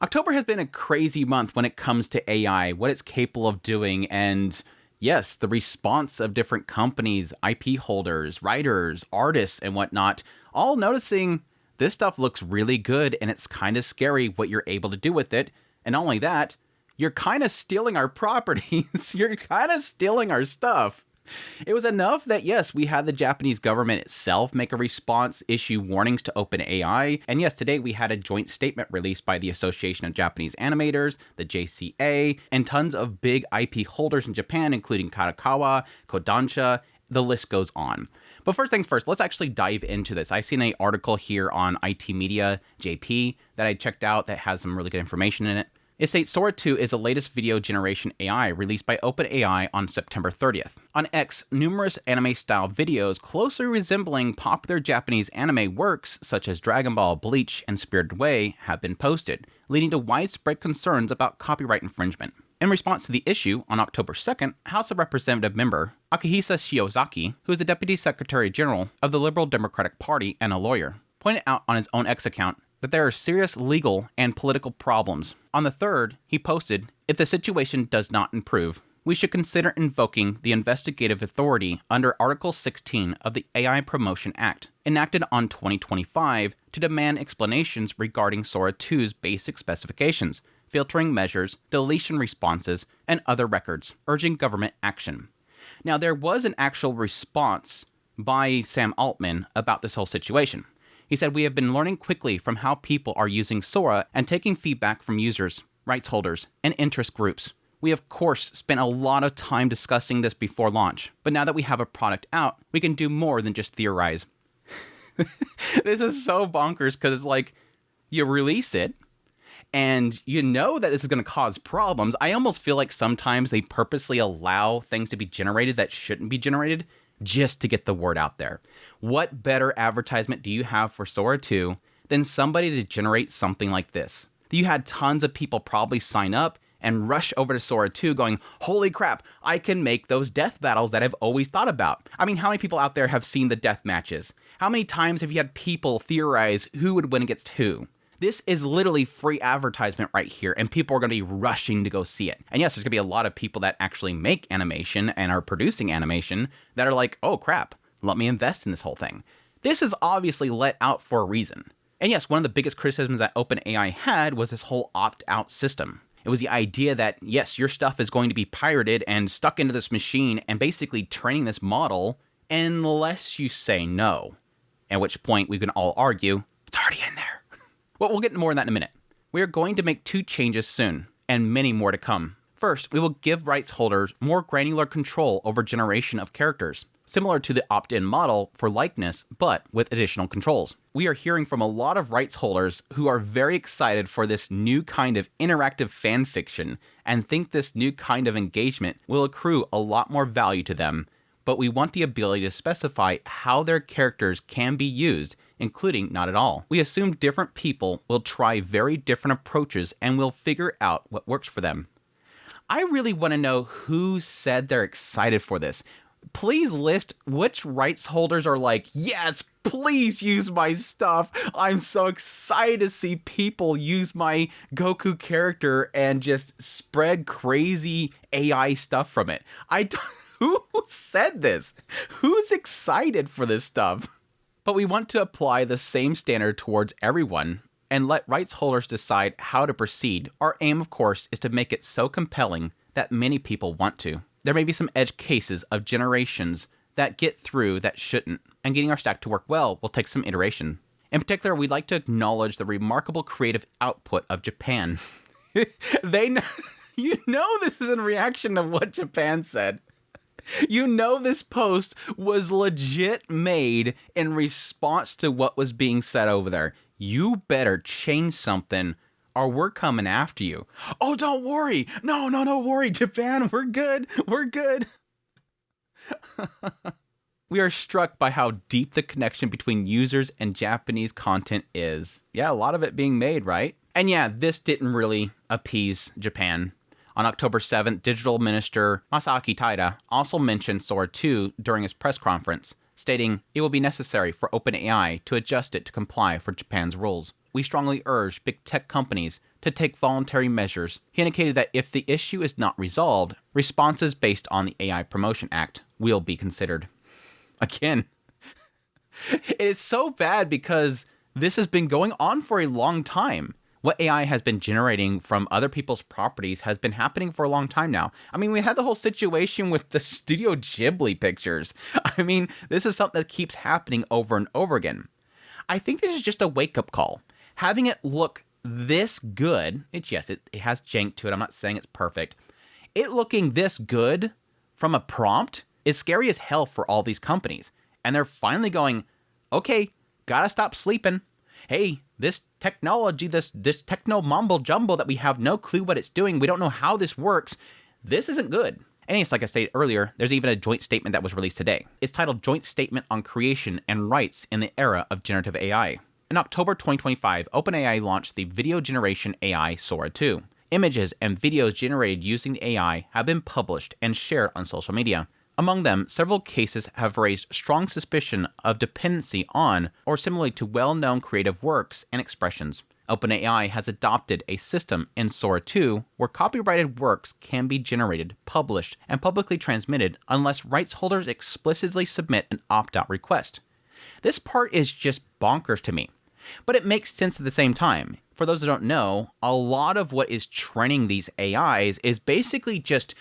October has been a crazy month when it comes to AI, what it's capable of doing, and yes, the response of different companies, IP holders, writers, artists, and whatnot, all noticing this stuff looks really good and it's kind of scary what you're able to do with it. And not only that, you're kind of stealing our properties. You're kind of stealing our stuff. It was enough that, yes, we had the Japanese government itself make a response, issue warnings to OpenAI. And yes, today we had a joint statement released by the Association of Japanese Animators, the JCA, and tons of big IP holders in Japan, including Kadokawa, Kodansha, the list goes on. But first things first, let's actually dive into this. I've seen an article here on IT Media JP that I checked out that has some really good information in it. It states Sora 2 is the latest video generation AI released by OpenAI on September 30th. On X, numerous anime-style videos closely resembling popular Japanese anime works such as Dragon Ball, Bleach, and Spirited Away have been posted, leading to widespread concerns about copyright infringement. In response to the issue, on October 2nd, House of Representative member Akihisa Shiozaki, who is the Deputy Secretary General of the Liberal Democratic Party and a lawyer, pointed out on his own X account that there are serious legal and political problems. On the 3rd, he posted, "If the situation does not improve, we should consider invoking the investigative authority under Article 16 of the AI Promotion Act, enacted on 2025, to demand explanations regarding Sora 2's basic specifications, filtering measures, deletion responses, and other records, urging government action." Now, there was an actual response by Sam Altman about this whole situation. He said, "We have been learning quickly from how people are using Sora and taking feedback from users, rights holders, and interest groups. We, of course, spent a lot of time discussing this before launch, but now that we have a product out, we can do more than just theorize." This is so bonkers because it's like, you release it, and you know that this is going to cause problems. I almost feel like sometimes they purposely allow things to be generated that shouldn't be generated just to get the word out there. What better advertisement do you have for Sora 2 than somebody to generate something like this? You had tons of people probably sign up and rush over to Sora 2 going, "Holy crap, I can make those death battles that I've always thought about." I mean, how many people out there have seen the death matches? How many times have you had people theorize who would win against who? This is literally free advertisement right here, and people are going to be rushing to go see it. And yes, there's going to be a lot of people that actually make animation and are producing animation that are like, "Oh crap, let me invest in this whole thing." This is obviously let out for a reason. And yes, one of the biggest criticisms that OpenAI had was this whole opt-out system. It was the idea that, yes, your stuff is going to be pirated and stuck into this machine and basically training this model unless you say no. At which point we can all argue, it's already in there. Well, we'll get more on that in a minute. We are going to make 2 changes soon, and many more to come. First, we will give rights holders more granular control over generation of characters, similar to the opt-in model for likeness, but with additional controls. We are hearing from a lot of rights holders who are very excited for this new kind of interactive fan fiction and think this new kind of engagement will accrue a lot more value to them, but we want the ability to specify how their characters can be used, including not at all. We assume different people will try very different approaches and will figure out what works for them. I really want to know who said they're excited for this. Please list which rights holders are like, "Yes, please use my stuff. I'm so excited to see people use my Goku character and just spread crazy AI stuff from it." Who said this? Who's excited for this stuff? But we want to apply the same standard towards everyone and let rights holders decide how to proceed. Our aim, of course, is to make it so compelling that many people want to. There may be some edge cases of generations that get through that shouldn't, and getting our stack to work well will take some iteration. In particular, we'd like to acknowledge the remarkable creative output of Japan. They know, you know this is in reaction to what Japan said. You know this post was legit made in response to what was being said over there. You better change something or we're coming after you. "Oh, don't worry. No worry, Japan. We're good. We're good." We are struck by how deep the connection between users and Japanese content is. Yeah, a lot of it being made, right? And yeah, this didn't really appease Japan. On October 7th, Digital Minister Masaaki Taira also mentioned Sora 2 during his press conference, stating it will be necessary for OpenAI to adjust it to comply for Japan's rules. we strongly urge big tech companies to take voluntary measures. He indicated that if the issue is not resolved, responses based on the AI Promotion Act will be considered. Again, it's so bad because this has been going on for a long time. What AI has been generating from other people's properties has been happening for a long time now. I mean, we had the whole situation with the Studio Ghibli pictures. I mean, this is something that keeps happening over and over again. I think this is just a wake-up call. Having it look this good, it has jank to it. I'm not saying it's perfect. It looking this good from a prompt is scary as hell for all these companies. And they're finally going, okay, gotta stop sleeping. Hey, this technology, this techno mumbo jumbo that we have no clue what it's doing, we don't know how this works, this isn't good. And it's like I stated earlier, there's even a joint statement that was released today. It's titled Joint Statement on Creation and Rights in the Era of Generative AI. In October 2025, OpenAI launched the video generation AI Sora 2. Images and videos generated using the AI have been published and shared on social media. Among them, several cases have raised strong suspicion of dependency on or similarly to well-known creative works and expressions. OpenAI has adopted a system in Sora 2 where copyrighted works can be generated, published, and publicly transmitted unless rights holders explicitly submit an opt-out request. This part is just bonkers to me, but it makes sense at the same time. For those who don't know, a lot of what is training these AIs is basically just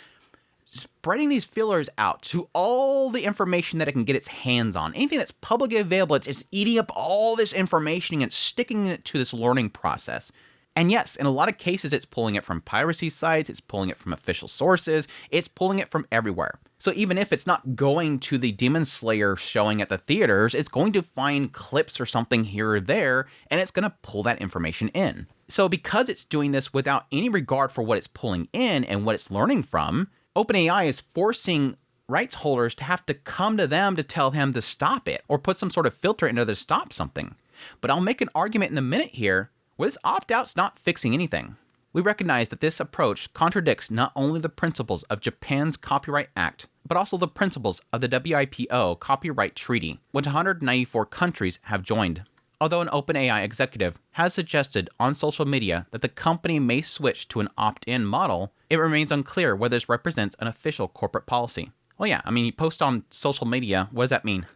spreading these fillers out to all the information that it can get its hands on. Anything that's publicly available, it's eating up all this information and sticking it to this learning process. And yes, in a lot of cases, it's pulling it from piracy sites, it's pulling it from official sources, it's pulling it from everywhere. So even if it's not going to the Demon Slayer showing at the theaters, it's going to find clips or something here or there, and it's going to pull that information in. So because it's doing this without any regard for what it's pulling in and what it's learning from, OpenAI is forcing rights holders to have to come to them to tell them to stop it or put some sort of filter in there to stop something. But I'll make an argument in a minute here where this opt-out's not fixing anything. We recognize that this approach contradicts not only the principles of Japan's Copyright Act, but also the principles of the WIPO Copyright Treaty, which 194 countries have joined. Although an OpenAI executive has suggested on social media that the company may switch to an opt-in model, it remains unclear whether this represents an official corporate policy. Well, yeah, I mean, you post on social media, what does that mean?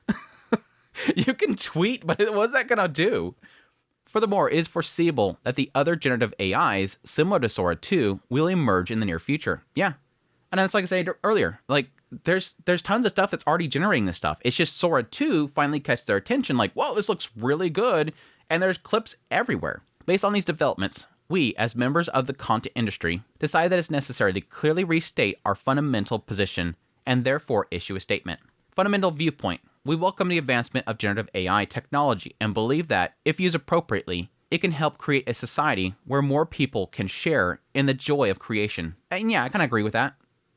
You can tweet, but what's that gonna do? Furthermore, it is foreseeable that the other generative AIs, similar to Sora 2, will emerge in the near future. Yeah. And that's like I said earlier, like, there's tons of stuff that's already generating this stuff. It's just Sora 2 finally catch their attention, like, whoa, this looks really good, and there's clips everywhere. Based on these developments, we, as members of the content industry, decide that it's necessary to clearly restate our fundamental position and therefore issue a statement. Fundamental viewpoint. We welcome the advancement of generative AI technology and believe that, if used appropriately, it can help create a society where more people can share in the joy of creation. And yeah, I kind of agree with that.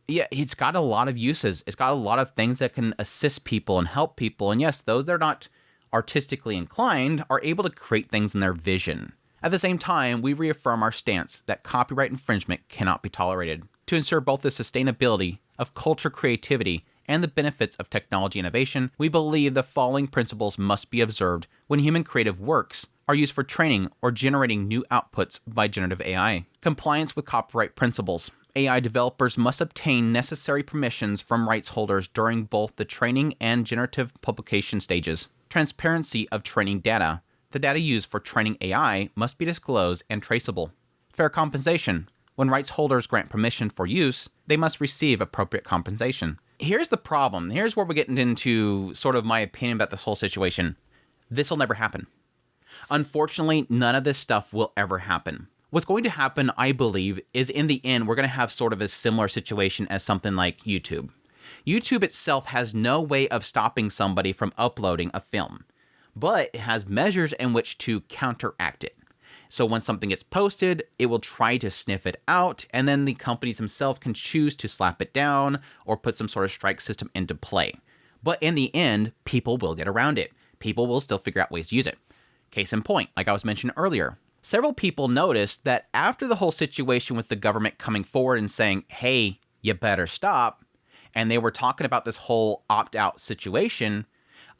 Yeah, it's got a lot of uses. It's got a lot of things that can assist people and help people. And yes, those that are not artistically inclined are able to create things in their vision. At the same time, we reaffirm our stance that copyright infringement cannot be tolerated. To ensure both the sustainability of culture creativity and the benefits of technology innovation, we believe the following principles must be observed when human creative works are used for training or generating new outputs by generative AI. Compliance with copyright principles. AI developers must obtain necessary permissions from rights holders during both the training and generative publication stages. Transparency of training data. The data used for training AI must be disclosed and traceable. Fair compensation. When rights holders grant permission for use, they must receive appropriate compensation. Here's the problem. Here's where we're getting into sort of my opinion about this whole situation. This will never happen. Unfortunately, none of this stuff will ever happen. What's going to happen, I believe, is in the end, we're going to have sort of a similar situation as something like YouTube. YouTube itself has no way of stopping somebody from uploading a film, but it has measures in which to counteract it. So when something gets posted, it will try to sniff it out, and then the companies themselves can choose to slap it down or put some sort of strike system into play. But in the end, people will get around it. People will still figure out ways to use it. Case in point, like I was mentioning earlier, several people noticed that after the whole situation with the government coming forward and saying, hey, you better stop, and they were talking about this whole opt-out situation,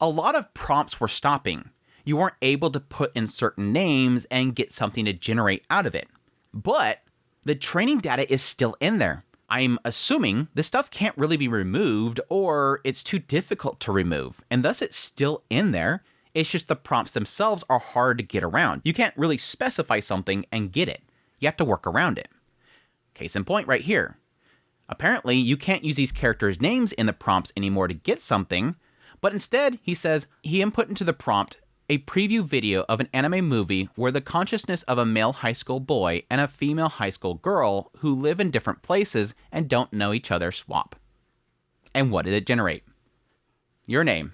a lot of prompts were stopping. you weren't able to put in certain names and get something to generate out of it. But the training data is still in there. I'm assuming this stuff can't really be removed, or it's too difficult to remove, and thus it's still in there. It's just the prompts themselves are hard to get around. You can't really specify something and get it. You have to work around it. Case in point right here. Apparently, you can't use these characters' names in the prompts anymore to get something, but instead, he says he input into the prompt a preview video of an anime movie where the consciousness of a male high school boy and a female high school girl who live in different places and don't know each other swap. And what did it generate? Your name.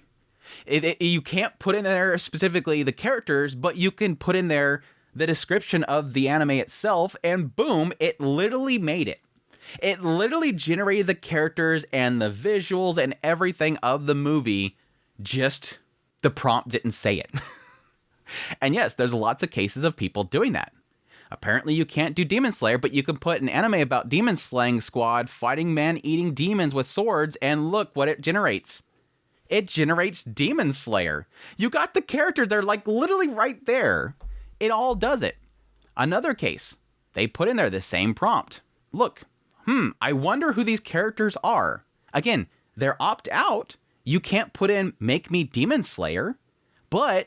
You can't put in there specifically the characters, but you can put in there the description of the anime itself, and boom, it literally made it. It literally generated the characters and the visuals and everything of the movie, just the prompt didn't say it. And yes, there's lots of cases of people doing that. Apparently you can't do Demon Slayer, but you can put an anime about demon slaying squad fighting man-eating demons with swords, and look what it generates. It generates Demon Slayer. You got the character there, like literally right there. It all does it. Another case, they put in there the same prompt. Look, I wonder who these characters are. Again, they're opt-out. You can't put in make me Demon Slayer, but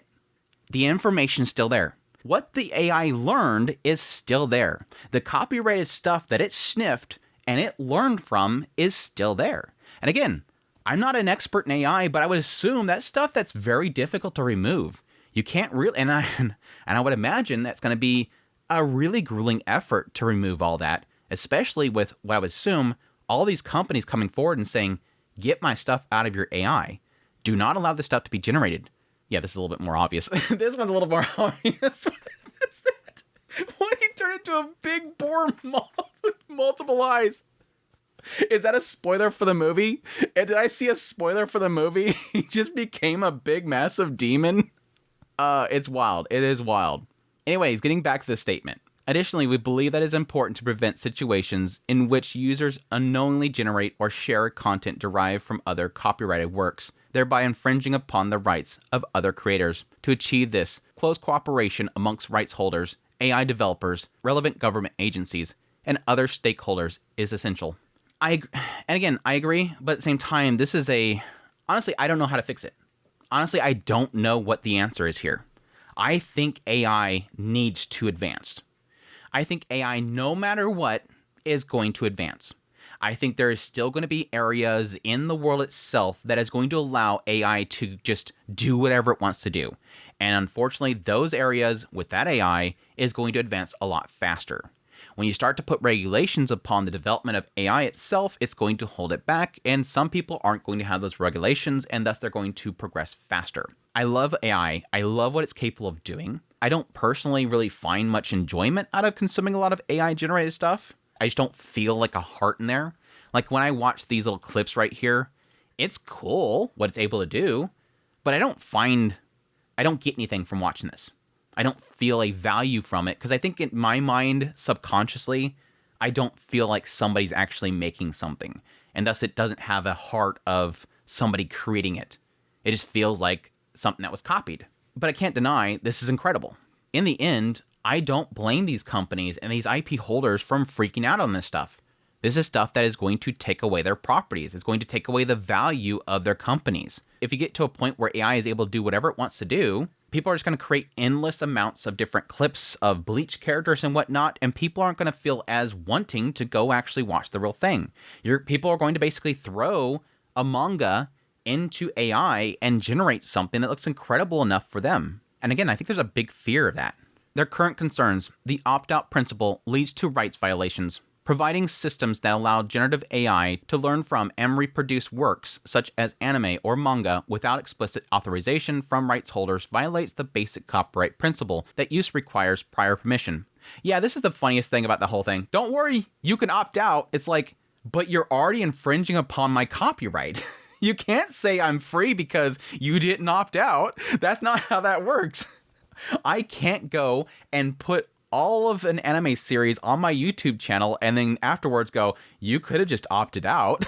the information's still there. What the AI learned is still there. The copyrighted stuff that it sniffed and it learned from is still there. And again, I'm not an expert in AI, but I would assume that stuff that's very difficult to remove. You can't really, and I would imagine that's going to be a really grueling effort to remove all that, especially with what I would assume all these companies coming forward and saying, get my stuff out of your AI. Do not allow this stuff to be generated. Yeah, this is a little bit more obvious. This one's a little more obvious. When he turned into a big boar moth with multiple eyes. Is that a spoiler for the movie? And did I see a spoiler for the movie? He just became a big, massive demon. It's wild. It is wild. Anyways, getting back to the statement. Additionally, we believe that it is important to prevent situations in which users unknowingly generate or share content derived from other copyrighted works, thereby infringing upon the rights of other creators. To achieve this, close cooperation amongst rights holders, AI developers, relevant government agencies, and other stakeholders is essential. I agree, but at the same time, this is honestly, I don't know how to fix it. Honestly, I don't know what the answer is here. I think AI needs to advance. I think AI, no matter what, is going to advance. I think there is still going to be areas in the world itself that is going to allow AI to just do whatever it wants to do. And unfortunately, those areas with that AI is going to advance a lot faster. When you start to put regulations upon the development of AI itself, it's going to hold it back, and some people aren't going to have those regulations, and thus they're going to progress faster. I love AI. I love what it's capable of doing. I don't personally really find much enjoyment out of consuming a lot of AI-generated stuff. I just don't feel like a heart in there. Like when I watch these little clips right here, it's cool what it's able to do, but I don't get anything from watching this. I don't feel a value from it because I think in my mind, subconsciously, I don't feel like somebody's actually making something. And thus it doesn't have a heart of somebody creating it. It just feels like something that was copied. But I can't deny this is incredible. In the end, I don't blame these companies and these IP holders from freaking out on this stuff. This is stuff that is going to take away their properties. It's going to take away the value of their companies. If you get to a point where AI is able to do whatever it wants to do, people are just going to create endless amounts of different clips of bleach characters and whatnot, and people aren't going to feel as wanting to go actually watch the real thing. People are going to basically throw a manga into AI and generate something that looks incredible enough for them. And again, I think there's a big fear of that. Their current concerns, the opt-out principle leads to rights violations. Providing systems that allow generative AI to learn from and reproduce works such as anime or manga without explicit authorization from rights holders violates the basic copyright principle that use requires prior permission. Yeah, this is the funniest thing about the whole thing. Don't worry, you can opt out. It's like, but you're already infringing upon my copyright. You can't say I'm free because you didn't opt out. That's not how that works. I can't go and put all of an anime series on my YouTube channel and then afterwards go, you could have just opted out.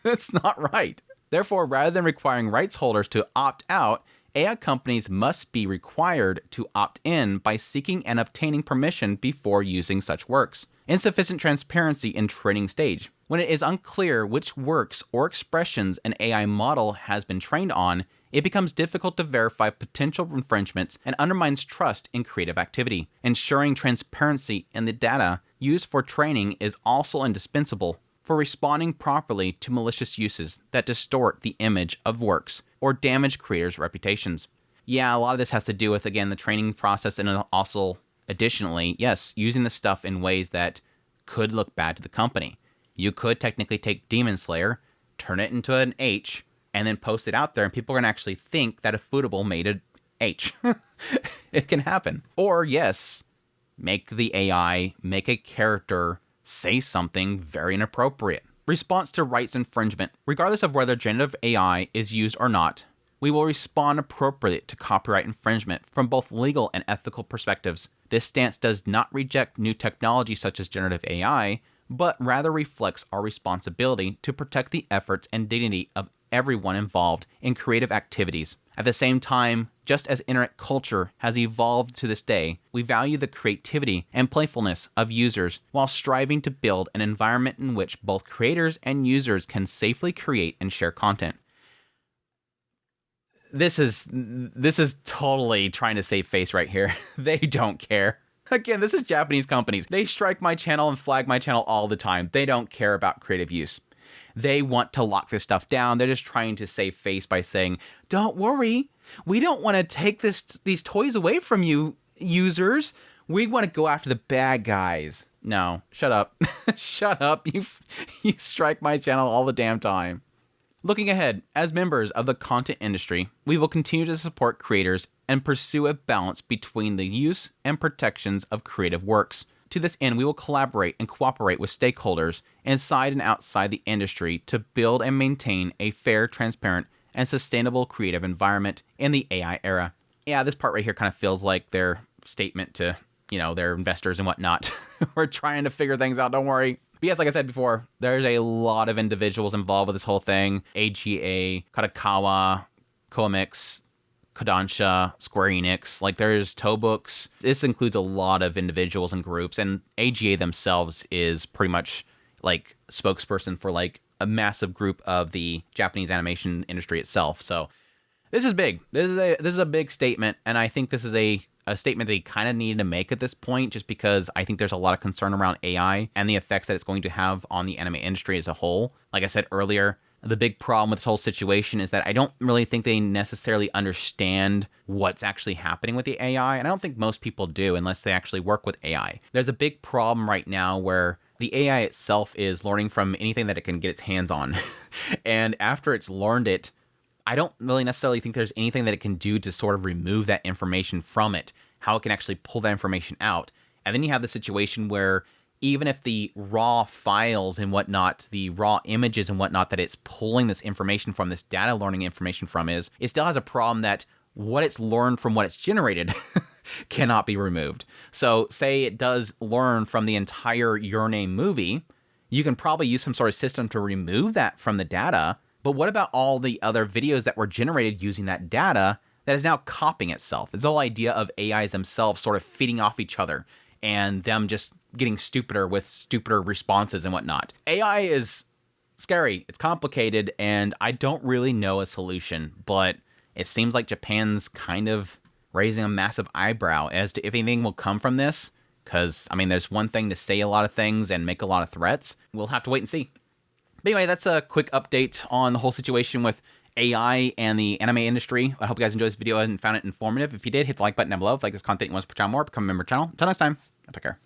That's not right. Therefore, rather than requiring rights holders to opt out, AI companies must be required to opt in by seeking and obtaining permission before using such works. Insufficient transparency in training stage. When it is unclear which works or expressions an AI model has been trained on, it becomes difficult to verify potential infringements and undermines trust in creative activity. Ensuring transparency in the data used for training is also indispensable for responding properly to malicious uses that distort the image of works or damage creators' reputations. Yeah, a lot of this has to do with, again, the training process and also, additionally, yes, using the stuff in ways that could look bad to the company. You could technically take Demon Slayer, turn it into an H, and then post it out there, and people are going to actually think that a Footable made an H. It can happen. Or, yes, make the AI, make a character say something very inappropriate. Response to rights infringement. Regardless of whether generative AI is used or not, we will respond appropriately to copyright infringement from both legal and ethical perspectives. This stance does not reject new technology such as generative AI, but rather reflects our responsibility to protect the efforts and dignity of everyone involved in creative activities. At the same time, just as internet culture has evolved to this day, we value the creativity and playfulness of users while striving to build an environment in which both creators and users can safely create and share content. This is totally trying to save face right here. They don't care. Again, this is Japanese companies. They strike my channel and flag my channel all the time. They don't care about creative use. They want to lock this stuff down. They're just trying to save face by saying, don't worry, we don't want to take these toys away from you, users. We want to go after the bad guys. No, shut up. Shut up. You strike my channel all the damn time. Looking ahead, as members of the content industry, we will continue to support creators and pursue a balance between the use and protections of creative works. To this end, we will collaborate and cooperate with stakeholders inside and outside the industry to build and maintain a fair, transparent, and sustainable creative environment in the AI era. Yeah, this part right here kind of feels like their statement to, their investors and whatnot. We're trying to figure things out, don't worry. But yes, like I said before, there's a lot of individuals involved with this whole thing. AGA, Kadokawa, Comics, Kodansha, Square Enix, like there's Tobooks. This includes a lot of individuals and groups, and AGA themselves is pretty much like spokesperson for like a massive group of the Japanese animation industry itself. So this is big. This is a big statement, and I think this is a statement that he kind of needed to make at this point, just because I think there's a lot of concern around AI and the effects that it's going to have on the anime industry as a whole. Like I said earlier, the big problem with this whole situation is that I don't really think they necessarily understand what's actually happening with the AI, and I don't think most people do unless they actually work with AI. There's a big problem right now where the AI itself is learning from anything that it can get its hands on. And after it's learned it, I don't really necessarily think there's anything that it can do to sort of remove that information from it, how it can actually pull that information out. And then you have the situation where even if the raw files and whatnot, the raw images and whatnot that it's pulling this information from, this data learning information from, it still has a problem that what it's learned from what it's generated cannot be removed. So say it does learn from the entire Your Name movie, you can probably use some sort of system to remove that from the data. But what about all the other videos that were generated using that data that is now copying itself? It's the whole idea of AIs themselves sort of feeding off each other and them just getting stupider with stupider responses and whatnot. AI is scary. It's complicated, and I don't really know a solution, but it seems like Japan's kind of raising a massive eyebrow as to if anything will come from this. Because, I mean, there's one thing to say a lot of things and make a lot of threats. We'll have to wait and see. But anyway, that's a quick update on the whole situation with AI and the anime industry. I hope you guys enjoyed this video and found it informative. If you did, hit the like button down below. If you like this content and want to support more, become a member of the channel. Until next time, take care.